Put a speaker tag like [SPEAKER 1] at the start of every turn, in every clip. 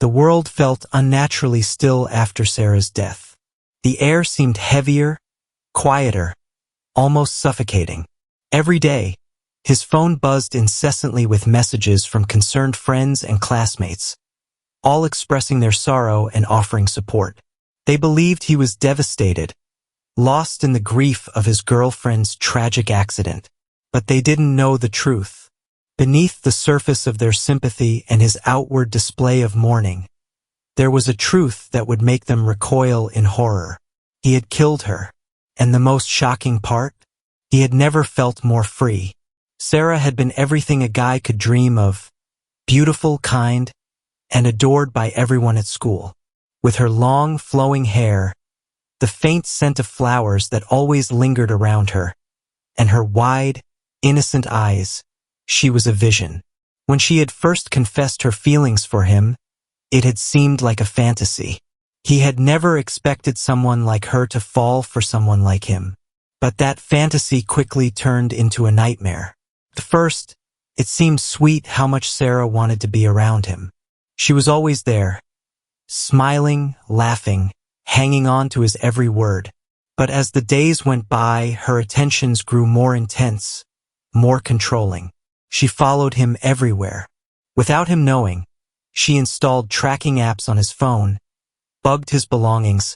[SPEAKER 1] The world felt unnaturally still after Sarah's death. The air seemed heavier, quieter, almost suffocating. Every day, his phone buzzed incessantly with messages from concerned friends and classmates, all expressing their sorrow and offering support. They believed he was devastated, lost in the grief of his girlfriend's tragic accident. But they didn't know the truth. Beneath the surface of their sympathy and his outward display of mourning, there was a truth that would make them recoil in horror. He had killed her. And the most shocking part? He had never felt more free. Sarah had been everything a guy could dream of. Beautiful, kind, and adored by everyone at school. With her long, flowing hair, the faint scent of flowers that always lingered around her, and her wide, innocent eyes, she was a vision. When she had first confessed her feelings for him, it had seemed like a fantasy. He had never expected someone like her to fall for someone like him. But that fantasy quickly turned into a nightmare. At first, it seemed sweet how much Sarah wanted to be around him. She was always there, smiling, laughing, hanging on to his every word. But as the days went by, her attentions grew more intense, more controlling. She followed him everywhere. Without him knowing, she installed tracking apps on his phone, bugged his belongings,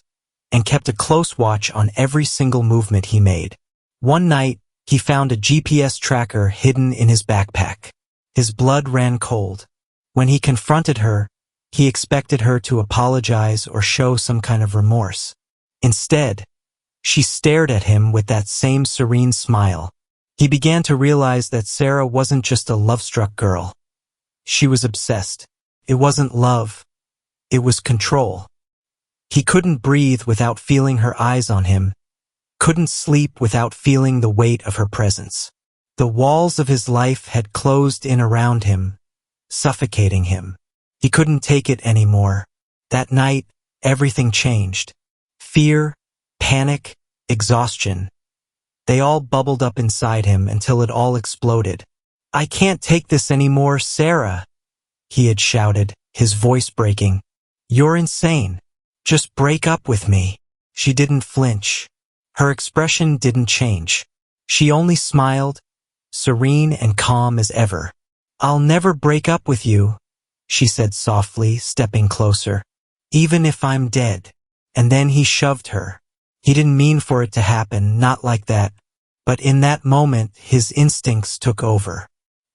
[SPEAKER 1] and kept a close watch on every single movement he made. One night, he found a GPS tracker hidden in his backpack. His blood ran cold. When he confronted her, he expected her to apologize or show some kind of remorse. Instead, she stared at him with that same serene smile. He began to realize that Sarah wasn't just a love-struck girl. She was obsessed. It wasn't love. It was control. He couldn't breathe without feeling her eyes on him, couldn't sleep without feeling the weight of her presence. The walls of his life had closed in around him, suffocating him. He couldn't take it anymore. That night, everything changed. Fear, panic, exhaustion. They all bubbled up inside him until it all exploded. "I can't take this anymore, Sarah," he had shouted, his voice breaking. "You're insane. Just break up with me." She didn't flinch. Her expression didn't change. She only smiled, serene and calm as ever. "I'll never break up with you," she said softly, stepping closer. "Even if I'm dead." And then he shoved her. He didn't mean for it to happen, not like that. But in that moment, his instincts took over.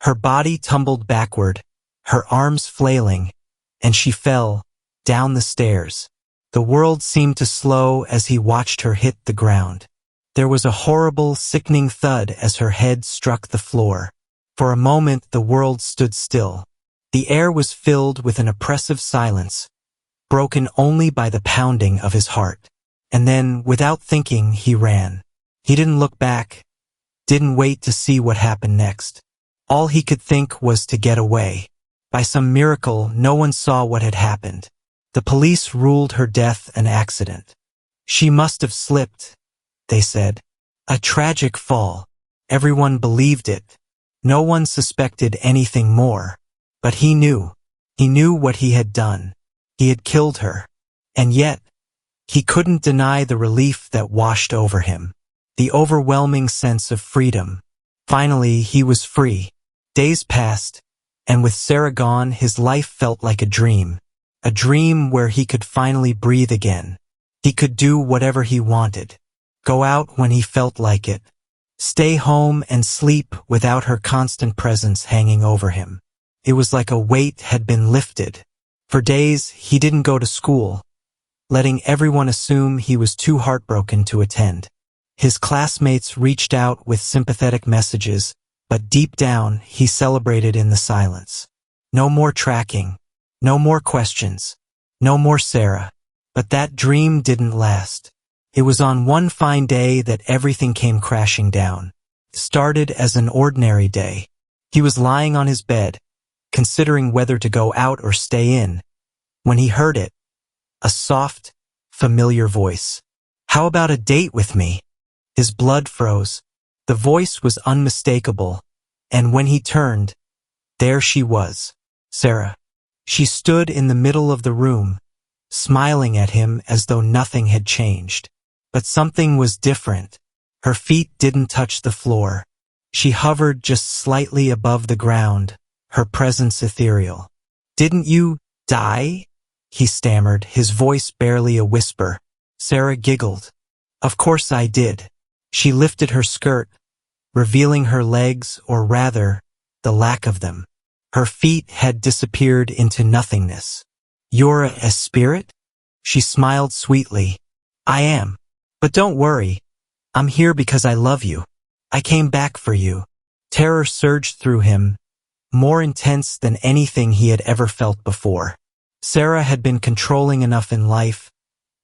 [SPEAKER 1] Her body tumbled backward, her arms flailing, and she fell, down the stairs. The world seemed to slow as he watched her hit the ground. There was a horrible, sickening thud as her head struck the floor. For a moment, the world stood still. The air was filled with an oppressive silence, broken only by the pounding of his heart. And then, without thinking, he ran. He didn't look back, didn't wait to see what happened next. All he could think was to get away. By some miracle, no one saw what had happened. The police ruled her death an accident. She must have slipped, they said. A tragic fall. Everyone believed it. No one suspected anything more. But he knew. He knew what he had done. He had killed her. And yet, he couldn't deny the relief that washed over him. The overwhelming sense of freedom. Finally, he was free. Days passed, and with Sarah gone, his life felt like a dream. A dream where he could finally breathe again. He could do whatever he wanted. Go out when he felt like it. Stay home and sleep without her constant presence hanging over him. It was like a weight had been lifted. For days, he didn't go to school, letting everyone assume he was too heartbroken to attend. His classmates reached out with sympathetic messages, but deep down, he celebrated in the silence. No more tracking. No more questions. No more Sarah. But that dream didn't last. It was on one fine day that everything came crashing down. It started as an ordinary day. He was lying on his bed, considering whether to go out or stay in, when he heard it. A soft, familiar voice. "How about a date with me?" His blood froze. The voice was unmistakable, and when he turned, there she was. Sarah. She stood in the middle of the room, smiling at him as though nothing had changed. But something was different. Her feet didn't touch the floor. She hovered just slightly above the ground, her presence ethereal. "Didn't you die?" he stammered, his voice barely a whisper. Sarah giggled. "Of course I did." She lifted her skirt, revealing her legs, or rather, the lack of them. Her feet had disappeared into nothingness. "You're a spirit?" She smiled sweetly. "I am. But don't worry. I'm here because I love you. I came back for you." Terror surged through him, more intense than anything he had ever felt before. Sarah had been controlling enough in life,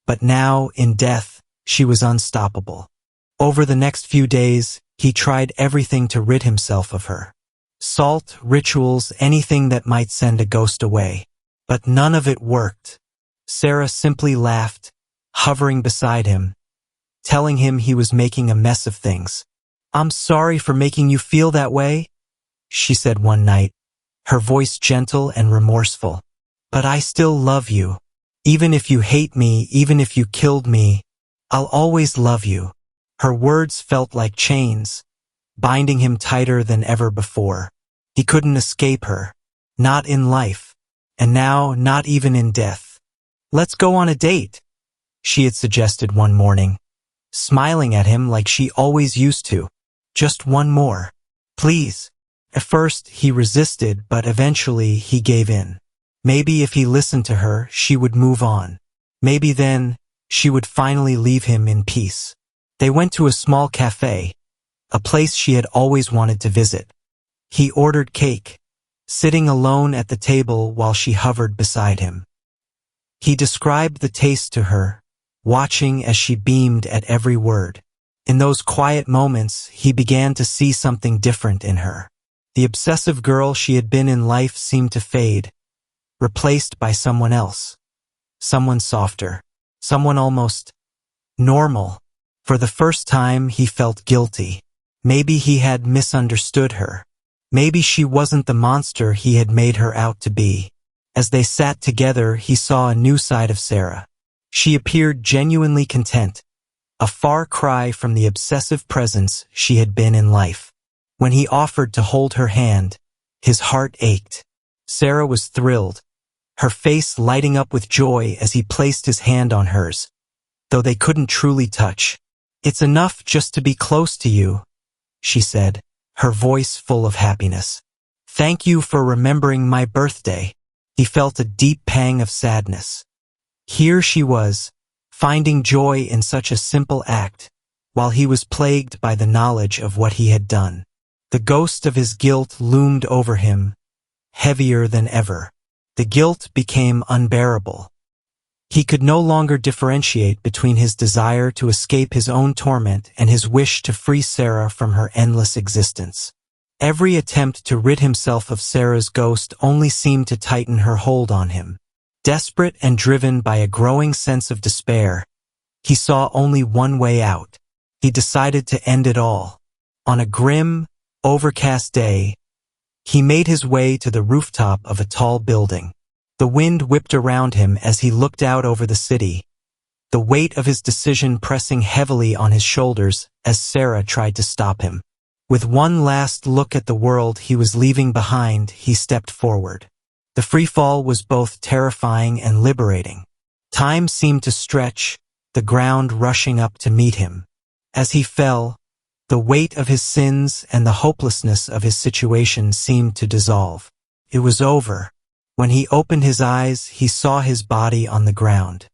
[SPEAKER 1] but now, in death, she was unstoppable. Over the next few days, he tried everything to rid himself of her. Salt, rituals, anything that might send a ghost away. But none of it worked. Sarah simply laughed, hovering beside him, telling him he was making a mess of things. "I'm sorry for making you feel that way," she said one night, her voice gentle and remorseful. "But I still love you. Even if you hate me, even if you killed me, I'll always love you." Her words felt like chains, binding him tighter than ever before. He couldn't escape her. Not in life. And now, not even in death. "Let's go on a date," she had suggested one morning, smiling at him like she always used to. "Just one more. Please." At first, he resisted, but eventually he gave in. Maybe if he listened to her, she would move on. Maybe then, she would finally leave him in peace. They went to a small cafe, a place she had always wanted to visit. He ordered cake, sitting alone at the table while she hovered beside him. He described the taste to her, watching as she beamed at every word. In those quiet moments, he began to see something different in her. The obsessive girl she had been in life seemed to fade, replaced by someone else. Someone softer. Someone almost normal. For the first time, he felt guilty. Maybe he had misunderstood her. Maybe she wasn't the monster he had made her out to be. As they sat together, he saw a new side of Sarah. She appeared genuinely content, a far cry from the obsessive presence she had been in life. When he offered to hold her hand, his heart ached. Sarah was thrilled, her face lighting up with joy as he placed his hand on hers, though they couldn't truly touch. "It's enough just to be close to you," she said, her voice full of happiness. "Thank you for remembering my birthday." He felt a deep pang of sadness. Here she was, finding joy in such a simple act, while he was plagued by the knowledge of what he had done. The ghost of his guilt loomed over him, heavier than ever. The guilt became unbearable. He could no longer differentiate between his desire to escape his own torment and his wish to free Sarah from her endless existence. Every attempt to rid himself of Sarah's ghost only seemed to tighten her hold on him. Desperate and driven by a growing sense of despair, he saw only one way out. He decided to end it all. On a grim, overcast day, he made his way to the rooftop of a tall building. The wind whipped around him as he looked out over the city, the weight of his decision pressing heavily on his shoulders as Sarah tried to stop him. With one last look at the world he was leaving behind, he stepped forward. The freefall was both terrifying and liberating. Time seemed to stretch, the ground rushing up to meet him. As he fell, the weight of his sins and the hopelessness of his situation seemed to dissolve. It was over. When he opened his eyes, he saw his body on the ground.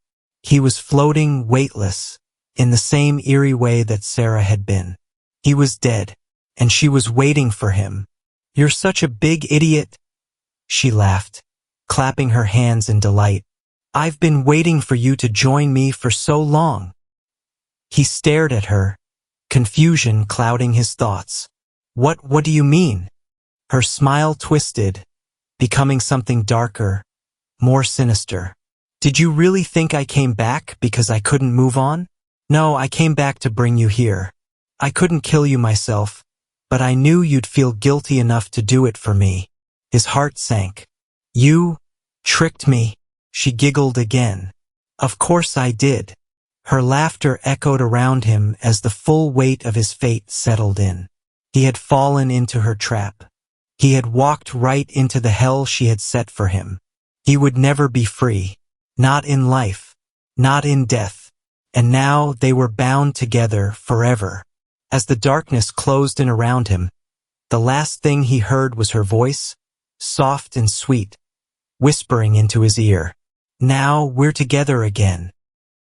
[SPEAKER 1] He was floating weightless, in the same eerie way that Sarah had been. He was dead, and she was waiting for him. "You're such a big idiot," she laughed, clapping her hands in delight. "I've been waiting for you to join me for so long." He stared at her, confusion clouding his thoughts. What do you mean?" Her smile twisted, becoming something darker, more sinister. "Did you really think I came back because I couldn't move on? No, I came back to bring you here. I couldn't kill you myself, but I knew you'd feel guilty enough to do it for me." His heart sank. "You? Tricked me, she giggled again. Of course I did. Her laughter echoed around him as the full weight of his fate settled in. He had fallen into her trap. He had walked right into the hell she had set for him. He would never be free. Not in life. Not in death. And now they were bound together forever. As the darkness closed in around him, the last thing he heard was her voice, soft and sweet, whispering into his ear. Now we're together again.